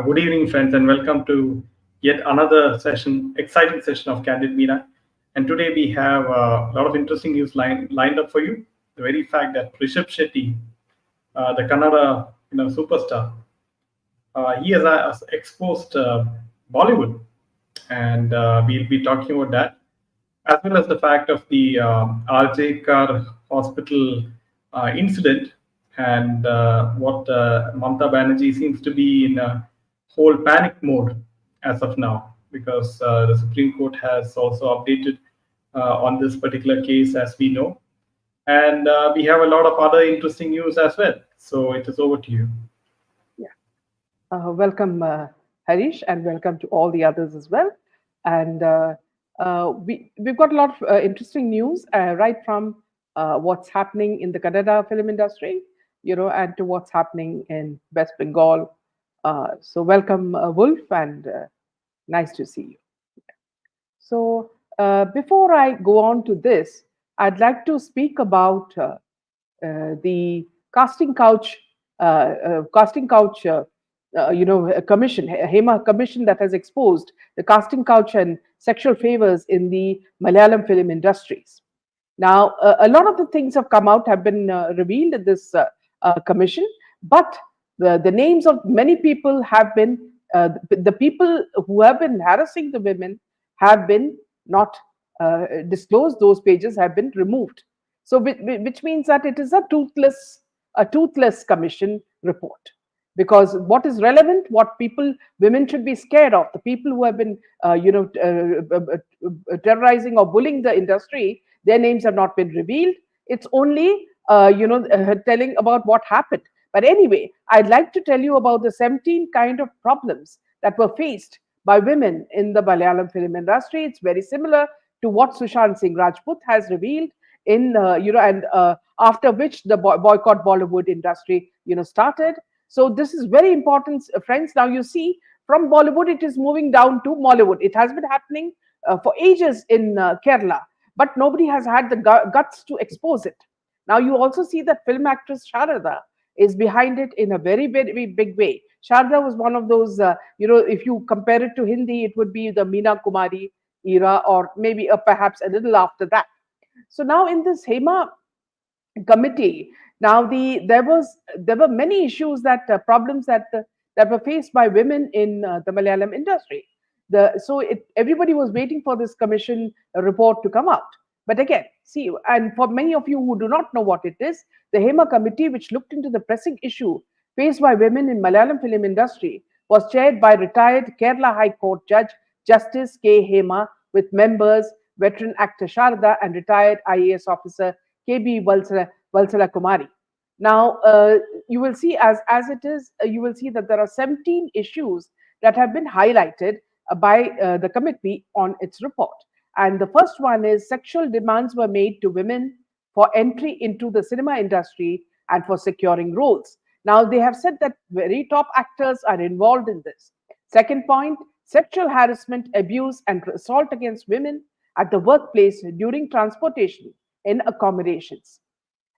Good evening, friends, and welcome to yet another session, exciting session of Candid Meena. And today we have a lot of interesting news lined up for you. The very fact that Rishab Shetty, the Kannada superstar, he has exposed Bollywood, and we'll be talking about that, as well as the fact of the RJ Kar hospital incident, and what Mamata Banerjee seems to be in a whole panic mode as of now, because the Supreme Court has also updated on this particular case, as we know. And we have a lot of other interesting news as well. So it is over to you. Yeah. Welcome, Harish, and welcome to all the others as well. And we've got a lot of interesting news, right from what's happening in the Kannada film industry, and to what's happening in West Bengal. So welcome, Wolf, and nice to see you. So before I go on to this, I'd like to speak about the casting couch, a commission, Hema commission that has exposed the casting couch and sexual favors in the Malayalam film industries. Now, a lot of the things have come out, have been revealed in this commission, but the names of many people have been, the people who have been harassing the women have been not disclosed. Those pages have been removed. So, which means that it is a toothless commission report. Because what is relevant, what women should be scared of, the people who have been, terrorizing or bullying the industry, their names have not been revealed. It's only, telling about what happened. But anyway, I'd like to tell you about the 17 kind of problems that were faced by women in the Malayalam film industry. It's very similar to what Sushant Singh Rajput has revealed in, and after which the boycott Bollywood industry, started. So this is very important, friends. Now you see, from Bollywood, it is moving down to Mollywood. It has been happening for ages in Kerala, but nobody has had the guts to expose it. Now you also see that film actress Sharada is behind it in a very, very big way. Sharda was one of those, if you compare it to Hindi, it would be the Meena Kumari era, or maybe perhaps a little after that. So now in this Hema committee, now there were many issues, that problems that were faced by women in the Malayalam industry. Everybody was waiting for this commission report to come out. But again, see, and for many of you who do not know what it is, the Hema committee, which looked into the pressing issue faced by women in Malayalam film industry, was chaired by retired Kerala High Court Judge Justice K. Hema, with members veteran actor Sharda and retired IAS officer KB Valsala Kumari. Now, you will see, as it is, you will see that there are 17 issues that have been highlighted by the committee on its report. And the first one is sexual demands were made to women for entry into the cinema industry and for securing roles. Now, they have said that very top actors are involved in this. Second point, sexual harassment, abuse, and assault against women at the workplace during transportation in accommodations.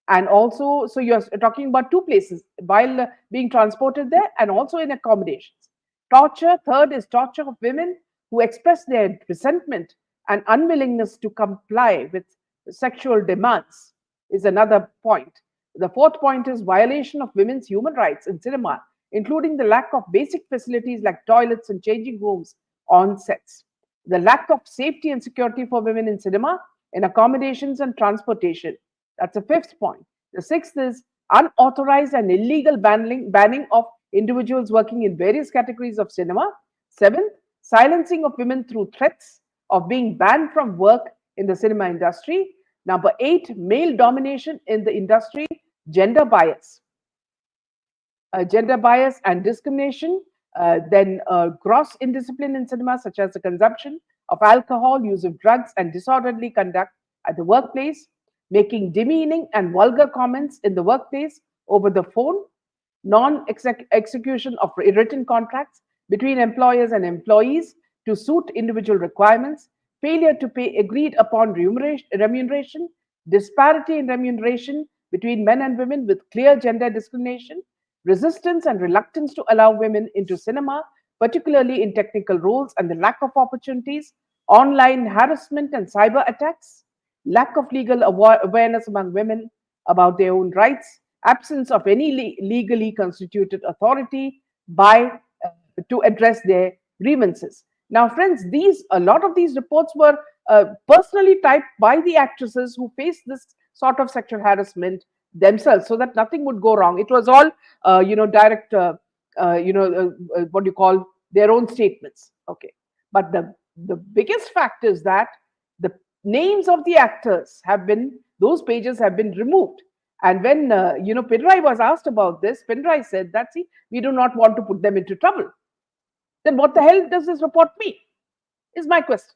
And also, so you're talking about two places while being transported there, and also in accommodations. Torture, third is torture of women who express their resentment and unwillingness to comply with sexual demands, is another point. The fourth point is violation of women's human rights in cinema, including the lack of basic facilities like toilets and changing rooms on sets. The lack of safety and security for women in cinema, in accommodations and transportation. That's the fifth point. The sixth is unauthorized and illegal banning of individuals working in various categories of cinema. Seventh, silencing of women through threats of being banned from work in the cinema industry. Number 8, male domination in the industry, gender bias. Gender bias and discrimination, then gross indiscipline in cinema, such as the consumption of alcohol, use of drugs, and disorderly conduct at the workplace, making demeaning and vulgar comments in the workplace over the phone, non-execution of written contracts between employers and employees to suit individual requirements, failure to pay agreed upon remuneration, disparity in remuneration between men and women with clear gender discrimination, resistance and reluctance to allow women into cinema particularly in technical roles, and the lack of opportunities, online harassment and cyber attacks, lack of legal awareness among women about their own rights, absence of any legally constituted authority by to address their grievances. Now, friends, these a lot of these reports were personally typed by the actresses who faced this sort of sexual harassment themselves, so that nothing would go wrong. It was all, direct, what do you call, their own statements. Okay, but the biggest fact is that the names of the actors have been, those pages have been removed. And when Pinrai was asked about this, Pinrai said that, see, we do not want to put them into trouble. Then what the hell does this report mean? Is my question.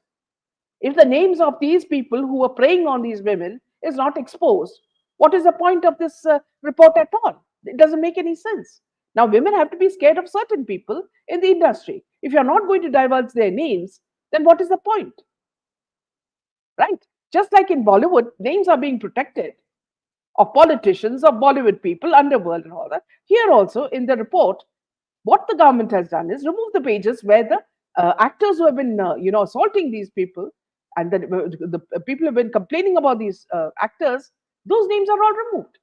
If the names of these people who were preying on these women is not exposed, what is the point of this report at all? It doesn't make any sense. Now, women have to be scared of certain people in the industry. If you're not going to divulge their names, then what is the point? Right? Just like in Bollywood, names are being protected of politicians, of Bollywood people, underworld, and all that. Here also, in the report, what the government has done is remove the pages where the actors who have been, assaulting these people, and the people who have been complaining about these actors, those names are all removed.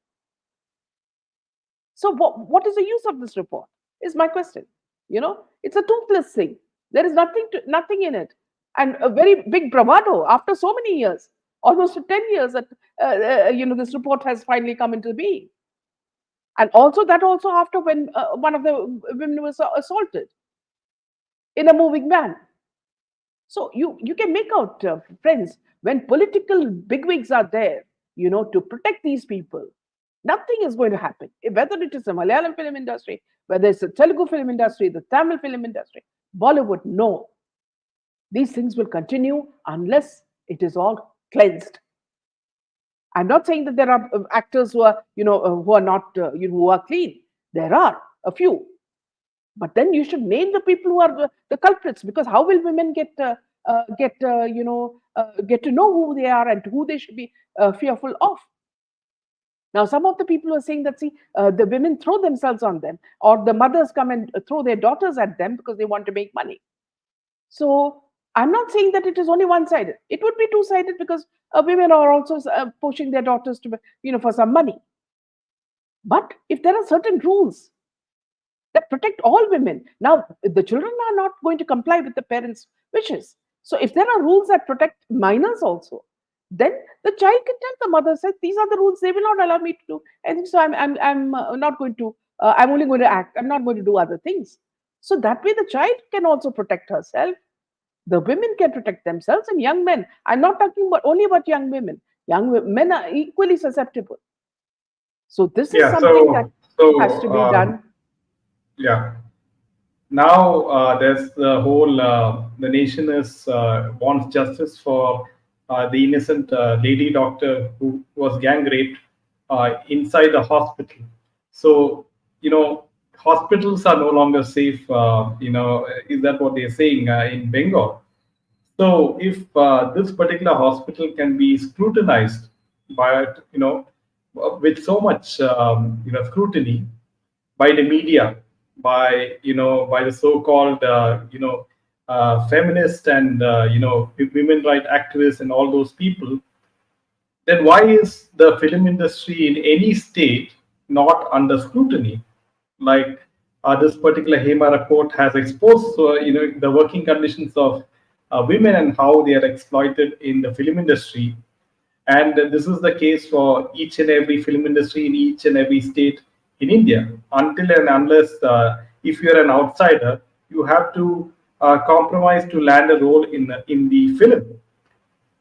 So what is the use of this report? Is my question. It's a toothless thing. There is nothing in it, and a very big bravado after so many years, almost 10 years that this report has finally come into being. And also after when one of the women was assaulted in a moving van. So you can make out, friends, when political bigwigs are there, to protect these people, nothing is going to happen. Whether it is the Malayalam film industry, whether it's the Telugu film industry, the Tamil film industry, Bollywood, no. These things will continue unless it is all cleansed. I'm not saying that there are actors who are, who are not, who are clean. There are a few, but then you should name the people who are the culprits. Because how will women get to know who they are and who they should be fearful of? Now, some of the people are saying that, see, the women throw themselves on them, or the mothers come and throw their daughters at them because they want to make money. So I'm not saying that it is only one-sided. It would be two-sided, because women are also pushing their daughters to, for some money. But if there are certain rules that protect all women, now the children are not going to comply with the parents' wishes. So if there are rules that protect minors also, then the child can tell the mother, say, these are the rules, they will not allow me to do anything. So I'm not going to, I'm only going to act, I'm not going to do other things. So that way the child can also protect herself. The women can protect themselves, and young men. I'm not talking only about young women. Young men are equally susceptible. So this is Yeah. something that has So to be done. yeah. Now there's the whole the nation is wants justice for the innocent lady doctor who was gang raped inside the hospital. So hospitals are no longer safe. Is that what they're saying in Bengal? So if this particular hospital can be scrutinized by with so much scrutiny by the media, by the so-called feminist and women right activists and all those people, then why is the film industry in any state not under scrutiny? Like this particular HEMA report has exposed, the working conditions of women and how they are exploited in the film industry. And this is the case for each and every film industry in each and every state in India. Until and unless, if you're an outsider, you have to compromise to land a role in the film.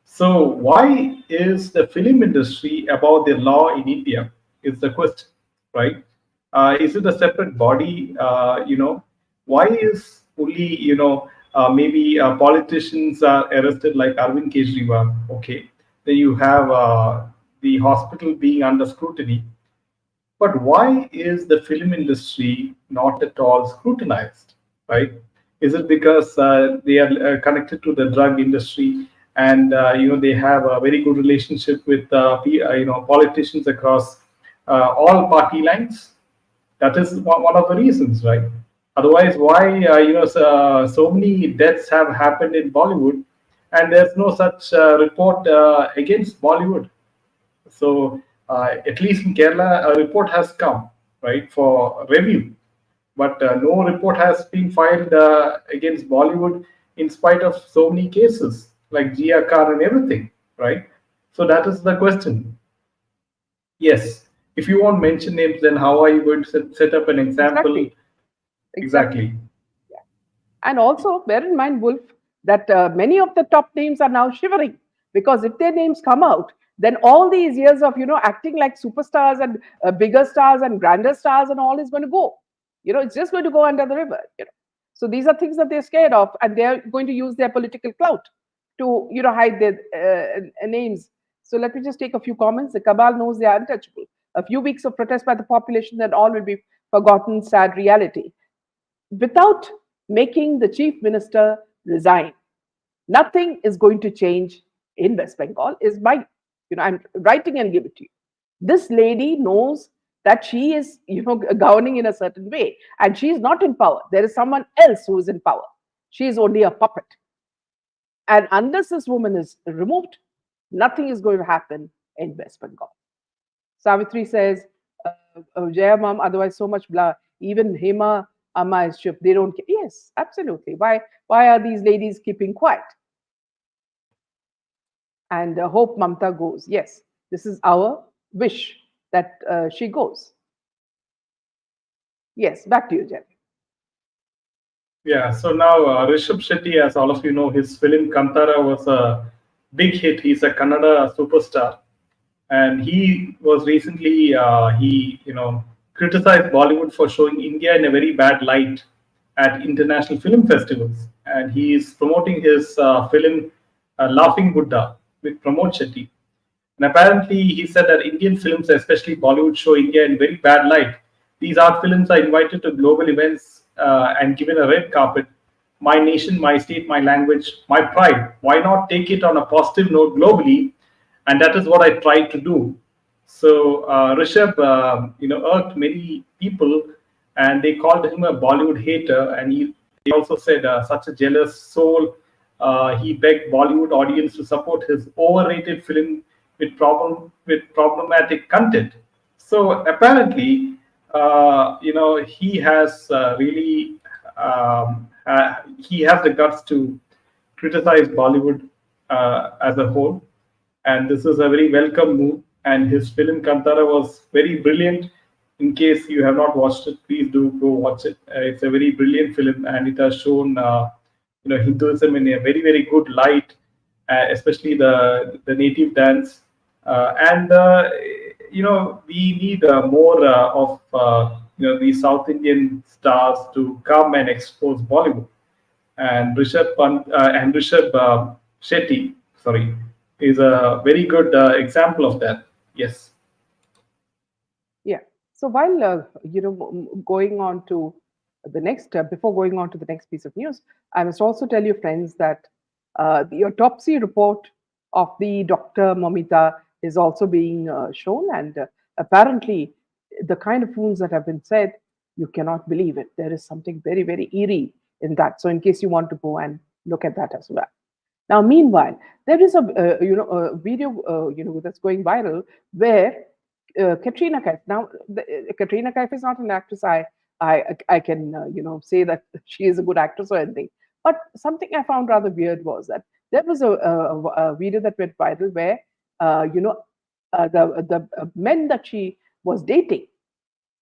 So why is the film industry above the law in India? Is the question, right? Is it a separate body? Why is only maybe politicians are arrested like Arvind Kejriwal? Okay, then you have the hospital being under scrutiny. But why is the film industry not at all scrutinized, right? Is it because they are connected to the drug industry, and they have a very good relationship with politicians across all party lines? That is one of the reasons, right? Otherwise, why so many deaths have happened in Bollywood, and there's no such report against Bollywood. So at least in Kerala, a report has come, right, for review, but no report has been filed against Bollywood in spite of so many cases like Gia Khan and everything, right? So that is the question. Yes. If you won't mention names, then how are you going to set up an example? Exactly, exactly. Exactly. And also bear in mind, Wolf, that many of the top names are now shivering because if their names come out, then all these years of acting like superstars and bigger stars and grander stars and all is going to go. It's just going to go under the river. So these are things that they're scared of, and they're going to use their political clout to hide their names. So let me just take a few comments. The cabal knows they are untouchable. A few weeks of protest by the population, then all will be forgotten. Sad reality without making the chief minister resign. Nothing is going to change in West Bengal. Is my, I'm writing and give it to you. This lady knows that she is, governing in a certain way, and she is not in power. There is someone else who is in power. She is only a puppet. And unless this woman is removed, nothing is going to happen in West Bengal. Savitri says, Jaya mom, otherwise so much blah. Even Hema Amma is shook. They don't care. Yes, absolutely. Why are these ladies keeping quiet? And hope Mamata goes. Yes, this is our wish that she goes. Yes, back to you, Jen. Yeah, so now Rishab Shetty, as all of you know, his film Kantara was a big hit. He's a Kannada superstar, and he was recently he criticized Bollywood for showing India in a very bad light at international film festivals, and he is promoting his film Laughing Buddha with Pramod Shetty. And apparently, he said that Indian films, especially Bollywood, show India in very bad light. These art films are invited to global events and given a red carpet. My nation, my state, my language, my pride. Why not take it on a positive note globally? And that is what I tried to do. So Rishabh, irked many people, and they called him a Bollywood hater. And they also said such a jealous soul. He begged Bollywood audience to support his overrated film with problematic content. So apparently, he has really he has the guts to criticize Bollywood as a whole, and this is a very welcome move. And his film Kantara was very brilliant. In case you have not watched it, please do go watch it. It's a very brilliant film, and it has shown Hinduism in a very good light, especially the native dance. And we need more of the South Indian stars to come and expose Bollywood. And Rishab Shetty, sorry, is a very good example of that. Yes. Yeah. So while going on to the next, before going on to the next piece of news, I must also tell you, friends, that the autopsy report of the Dr. Mamita is also being shown, and apparently, the kind of wounds that have been said, you cannot believe it. There is something very eerie in that. So, in case you want to go and look at that as well. Now, meanwhile, there is a video that's going viral where Katrina Kaif. Now, Katrina Kaif is not an actress. I can say that she is a good actress or anything. But something I found rather weird was that there was a video that went viral where the men that she was dating,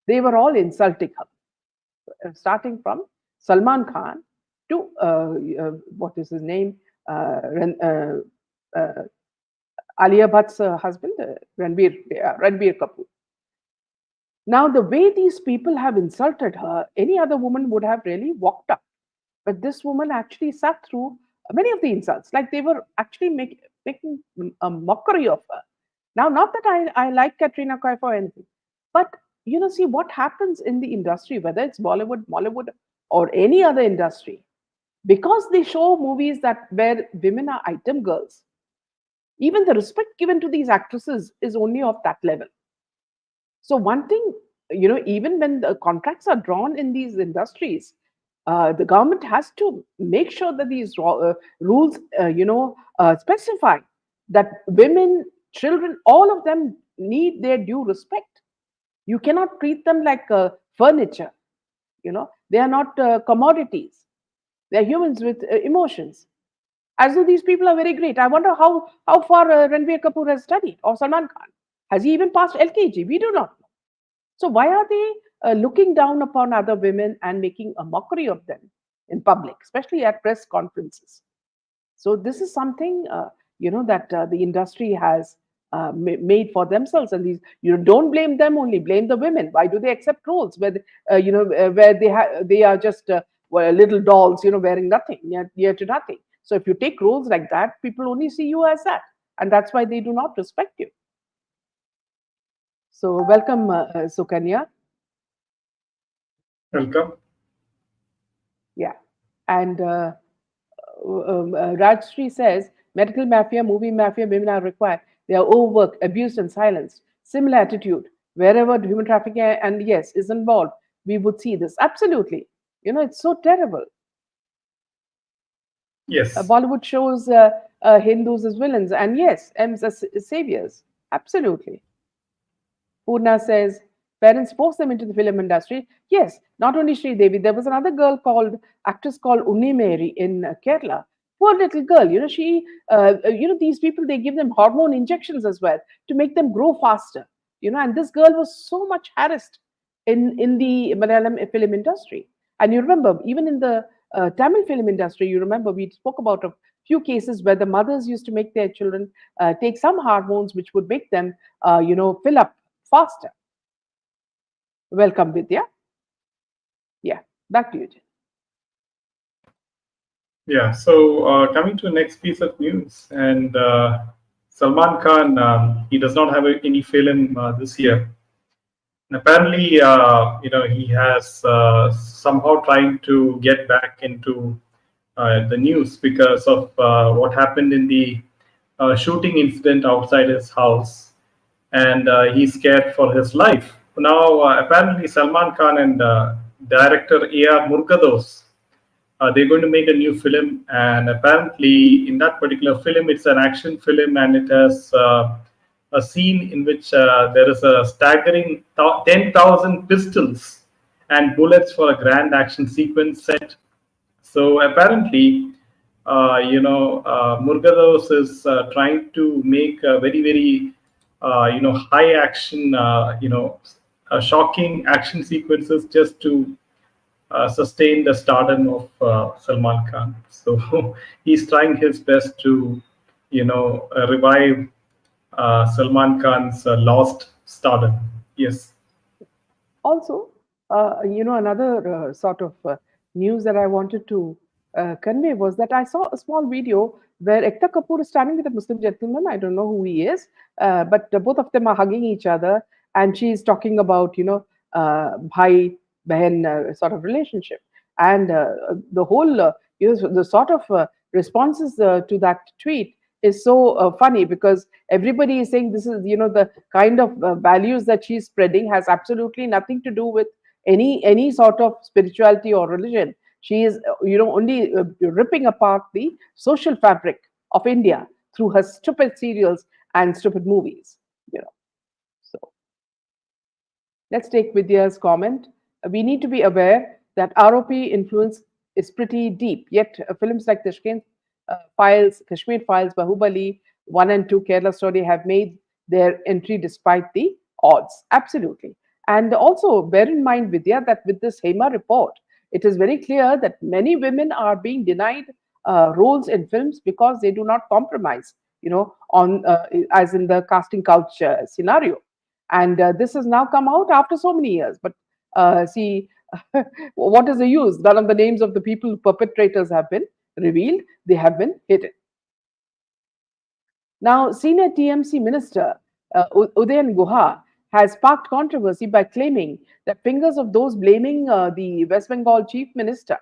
they were all insulting her, starting from Salman Khan to what is his name, uh, Alia Bhatt's husband, Ranbir Kapoor. Now, the way these people have insulted her, any other woman would have really walked up. But this woman actually sat through many of the insults, like they were actually making a mockery of her. Now, not that I like Katrina Kaif or anything, but see what happens in the industry, whether it's Bollywood, Mollywood, or any other industry, because they show movies that where women are item girls. Even the respect given to these actresses is only of that level. So one thing, even when the contracts are drawn in these industries, The government has to make sure that these rules, specify that women, children, all of them need their due respect. You cannot treat them like furniture. They are not commodities. They are humans with emotions. As though these people are very great. I wonder how far Ranveer Kapoor has studied, or Salman Khan. Has he even passed LKG? We do not know. So why are they looking down upon other women and making a mockery of them in public, especially at press conferences? So this is something that the industry has made for themselves, and these don't blame them only, blame the women. Why do they accept roles where where they are just well, little dolls, wearing nothing, near to nothing? So if you take roles like that, people only see you as that, and that's why they do not respect you. So welcome, Sukanya. Welcome. Yeah, and Rajshri says medical mafia, movie mafia, women are required. They are overworked, abused, and silenced. Similar attitude wherever human trafficking and yes is involved, we would see this absolutely. It's so terrible. Yes. Bollywood shows Hindus as villains and yes, M's as saviors. Absolutely. Purna says parents force them into the film industry. Yes, not only Sri Devi, there was another actress called Unni Mary in Kerala. Poor little girl, these people, they give them hormone injections as well to make them grow faster. And this girl was so much harassed in the Malayalam film industry. And you remember, even in the Tamil film industry, you remember we spoke about a few cases where the mothers used to make their children take some hormones which would make them, fill up faster. Welcome, Vidya. Yeah, back to you, Jen. Yeah. So coming to the next piece of news, and Salman Khan, he does not have any film this year. And apparently, he has somehow trying to get back into the news because of what happened in the shooting incident outside his house, and he's scared for his life. Now, apparently, Salman Khan and director A.R. Murgados, they're going to make a new film, and apparently, in that particular film, it's an action film, and it has a scene in which there is a staggering 10,000 pistols and bullets for a grand action sequence set. So apparently, Murgados is trying to make a very, very, high action, shocking action sequences just to sustain the stardom of Salman Khan. So he's trying his best to, revive Salman Khan's lost stardom. Yes. Also, another sort of news that I wanted to convey was that I saw a small video where Ekta Kapoor is standing with a Muslim gentleman. I don't know who he is, but both of them are hugging each other, and she's talking about, bhai behan sort of relationship, and the whole, the sort of responses to that tweet is so funny because everybody is saying this is, the kind of values that she's spreading has absolutely nothing to do with any sort of spirituality or religion. She is, only ripping apart the social fabric of India through her stupid serials and stupid movies. You know, so let's take Vidya's comment. We need to be aware that ROP influence is pretty deep. Yet films like Kashmir Files, Bahubali 1 and 2, Kerala Story have made their entry despite the odds. Absolutely. And also bear in mind, Vidya, that with this HEMA report, it is very clear that many women are being denied roles in films because they do not compromise, on as in the casting couch scenario. And this has now come out after so many years. But see, what is the use? None of the names of the people perpetrators have been revealed. They have been hidden. Now, senior TMC minister Udayan Guha has sparked controversy by claiming that fingers of those blaming the West Bengal chief minister,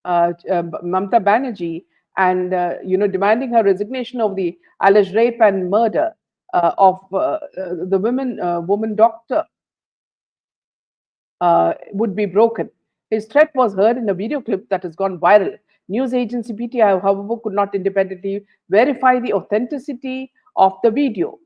Mamata Banerjee, and demanding her resignation of the alleged rape and murder of the woman doctor would be broken. His threat was heard in a video clip that has gone viral. News agency PTI, however, could not independently verify the authenticity of the video.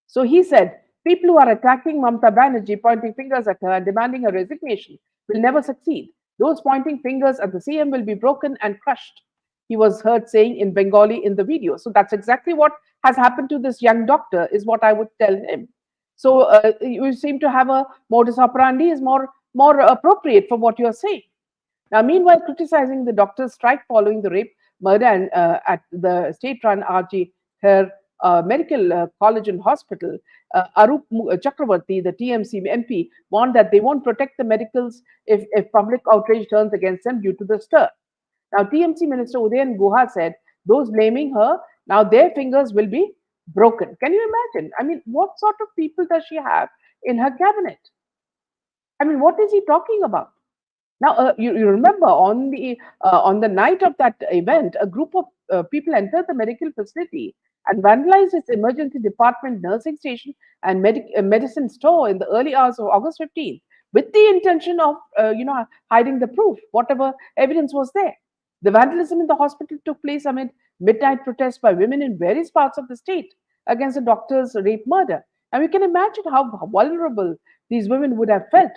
So he said, people who are attacking Mamata Banerjee, pointing fingers at her and demanding her resignation will never succeed. Those pointing fingers at the CM will be broken and crushed, he was heard saying in Bengali in the video. So that's exactly what has happened to this young doctor, is what I would tell him. So you seem to have a modus operandi is more appropriate for what you're saying. Now, meanwhile, criticizing the doctor's strike following the rape murder and, at the state-run RG Her Medical College and Hospital, Arup Chakravarti, the TMC MP, warned that they won't protect the medicals if public outrage turns against them due to the stir. Now, TMC Minister Udayan Guha said those blaming her, now their fingers will be broken. Can you imagine? I mean, what sort of people does she have in her cabinet? I mean, what is he talking about? Now, you remember on the night of that event, a group of people entered the medical facility and vandalized its emergency department, nursing station, and medicine store in the early hours of August 15th, with the intention of hiding the proof, whatever evidence was there. The vandalism in the hospital took place amid midnight protests by women in various parts of the state against the doctor's rape murder. And we can imagine how vulnerable these women would have felt.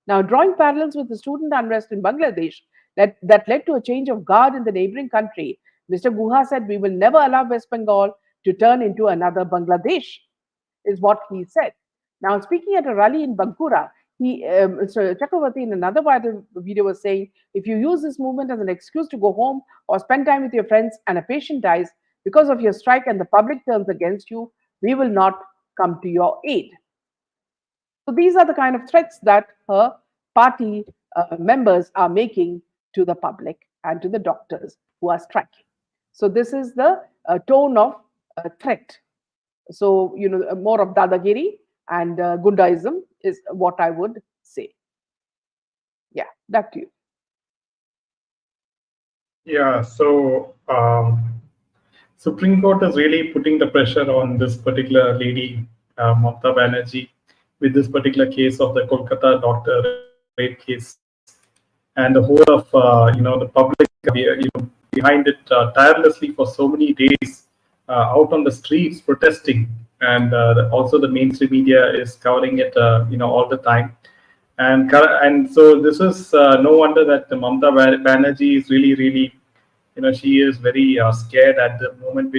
Now, drawing parallels with the student unrest in Bangladesh that led to a change of guard in the neighboring country, Mr. Guha said, we will never allow West Bengal to turn into another Bangladesh, is what he said. Now, speaking at a rally in Bankura, Mr. Chakravarti in another viral video was saying, if you use this movement as an excuse to go home or spend time with your friends and a patient dies because of your strike and the public turns against you, we will not come to your aid. So these are the kind of threats that her party members are making to the public and to the doctors who are striking. So this is the tone of threat. So, more of dadagiri and Gundaism is what I would say. Yeah, back to you. Yeah, so Supreme Court is really putting the pressure on this particular lady, Mamata Banerjee, with this particular case of the Kolkata doctor rape case, and the whole of the public, behind it tirelessly for so many days, out on the streets protesting, and also the mainstream media is covering it, all the time. And so this is no wonder that the Mamata Banerjee is really, she is very scared at the moment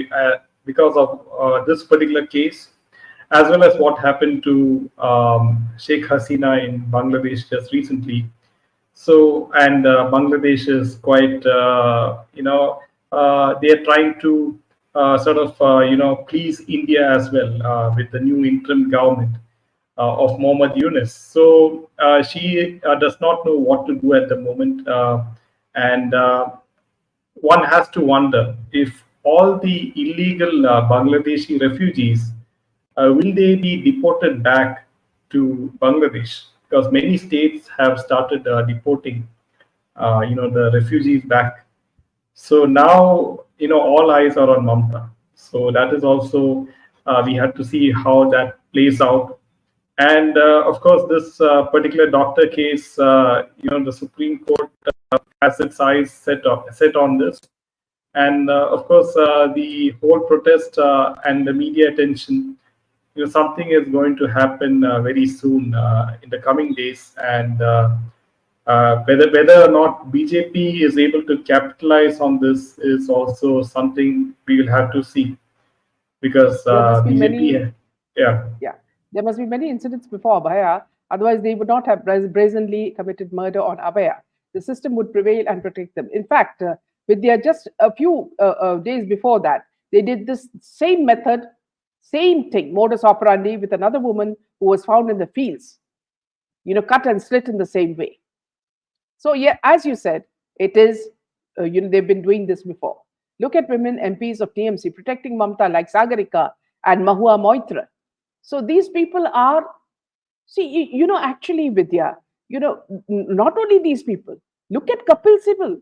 because of this particular case, as well as what happened to Sheikh Hasina in Bangladesh just recently. So, and Bangladesh is quite, they are trying to sort of, please India as well with the new interim government of Mohammad Yunus. So she does not know what to do at the moment. And one has to wonder if all the illegal Bangladeshi refugees will they be deported back to Bangladesh? Because many states have started deporting, the refugees back. So now, all eyes are on Mamta. So that is also we have to see how that plays out. And of course, this particular doctor case, the Supreme Court has its eyes set on this. And of course, the whole protest and the media attention, something is going to happen very soon in the coming days. And whether or not BJP is able to capitalize on this is also something we will have to see, because There must be BJP, many, yeah. yeah, there must be many incidents before Abhaya. Otherwise, they would not have brazenly committed murder on Abhaya. The system would prevail and protect them. In fact, with their just a few days before that, they did this same method, same thing, modus operandi, with another woman who was found in the fields, cut and slit in the same way. So, yeah, as you said, it is, they've been doing this before. Look at women MPs of TMC protecting Mamta like Sagarika and Mahua Moitra. So these people are, see, actually, Vidya, not only these people, look at Kapil Sibal.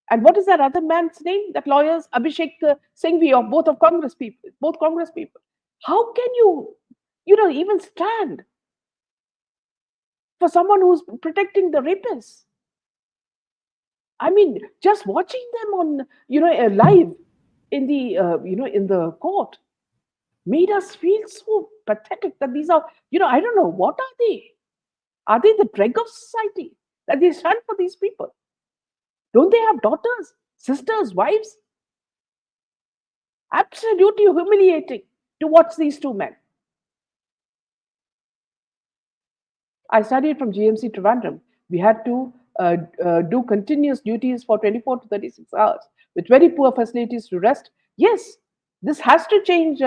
And what is that other man's name? That lawyer's Abhishek Singhvi, of both Congress people. How can you, even stand for someone who's protecting the rapists. I mean, just watching them on, live in the, in the court made us feel so pathetic that these are, I don't know, what are they? Are they the dregs of society that they stand for these people? Don't they have daughters, sisters, wives? Absolutely humiliating to watch these two men. I studied from GMC Trivandrum. We had to do continuous duties for 24 to 36 hours with very poor facilities to rest. Yes, this has to change,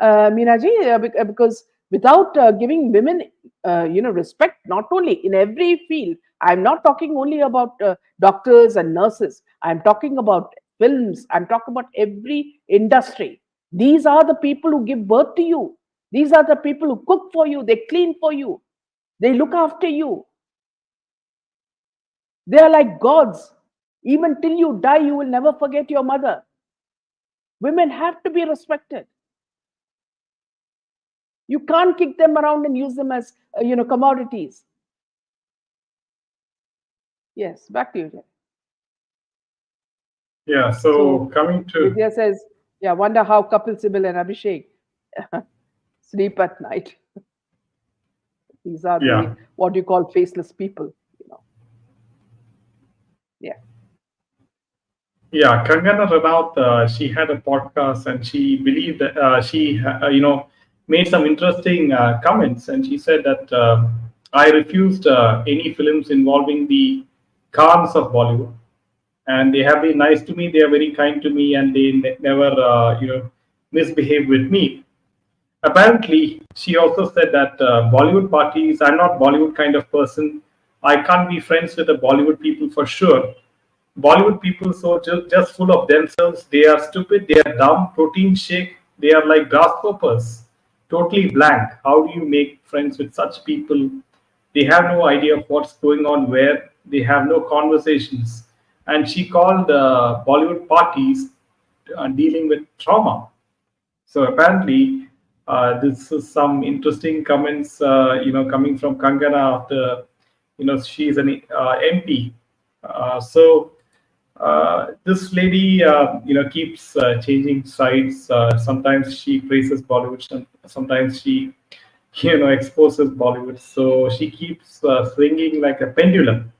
Meenaji, because without giving women, respect, not only in every field. I'm not talking only about doctors and nurses. I'm talking about films. I'm talking about every industry. These are the people who give birth to you. These are the people who cook for you. They clean for you. They look after you. They are like gods. Even till you die, you will never forget your mother. Women have to be respected. You can't kick them around and use them as, commodities. Yes, back to you, Jay. Yeah. So So coming to, Vidya says, yeah, wonder how Kapil Sibal and Abhishek sleep at night. These are the, yeah. what you call, faceless people. Yeah. Yeah, Kangana Ranaut, she had a podcast and she believed that made some interesting comments. And she said that I refused any films involving the Khans of Bollywood. And they have been nice to me. They are very kind to me, and they never, misbehave with me. Apparently, she also said that Bollywood parties, I'm not Bollywood kind of person. I can't be friends with the Bollywood people for sure. Bollywood people so just full of themselves. They are stupid. They are dumb. Protein shake. They are like grasshoppers, totally blank. How do you make friends with such people? They have no idea of what's going on where. They have no conversations. And she called Bollywood parties dealing with trauma. So apparently, this is some interesting comments, coming from Kangana after, she's an MP. This lady, keeps changing sides. Sometimes she praises Bollywood, sometimes she, exposes Bollywood. So she keeps swinging like a pendulum.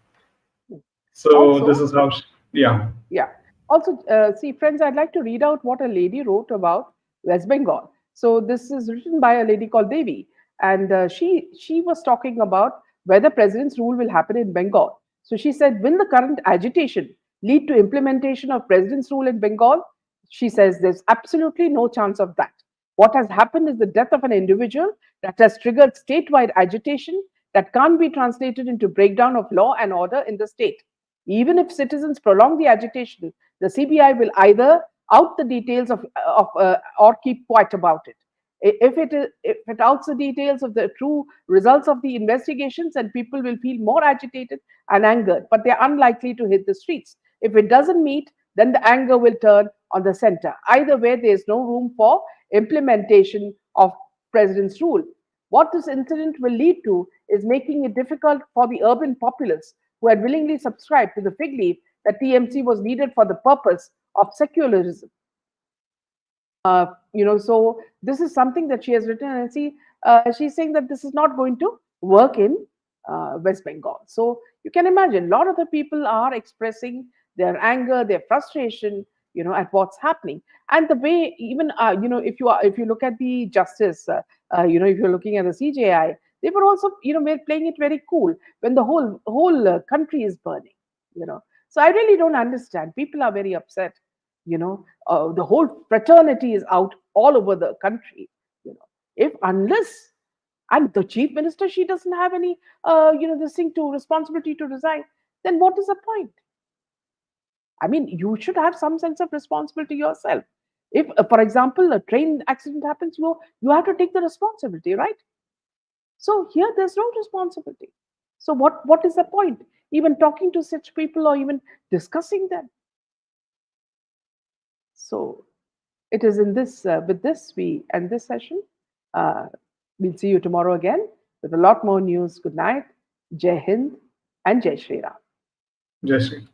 So this Also, is how, yeah, yeah. Also, see, friends, I'd like to read out what a lady wrote about West Bengal. So this is written by a lady called Devi, and she was talking about whether president's rule will happen in Bengal. So she said, will the current agitation lead to implementation of president's rule in Bengal? She says there's absolutely no chance of that. What has happened is the death of an individual that has triggered statewide agitation that can't be translated into breakdown of law and order in the state. Even if citizens prolong the agitation, the CBI will either out the details or keep quiet about it. If it outs the details of the true results of the investigations, and people will feel more agitated and angered, but they're unlikely to hit the streets. If it doesn't meet, then the anger will turn on the center. Either way, there is no room for implementation of president's rule. What this incident will lead to is making it difficult for the urban populace who had willingly subscribed to the fig leaf that TMC was needed for the purpose of secularism. So this is something that she has written, and she's saying that this is not going to work in West Bengal. So you can imagine, a lot of the people are expressing their anger, their frustration, at what's happening, and the way even if you look at the justice, if you're looking at the CJI, they were also playing it very cool when the whole country is burning. So I really don't understand. People are very upset. The whole fraternity is out all over the country. If unless and the chief minister, she doesn't have any this thing to responsibility to resign, then what is the point? I mean, you should have some sense of responsibility yourself. If for example a train accident happens, you have to take the responsibility, right? So here there's no responsibility. So what is the point even talking to such people or even discussing them? So it is in this with this we end this session. uh, we'll see you tomorrow again with a lot more news. Good night. Jai Hind and Jai Shri Ram. Jai Shri.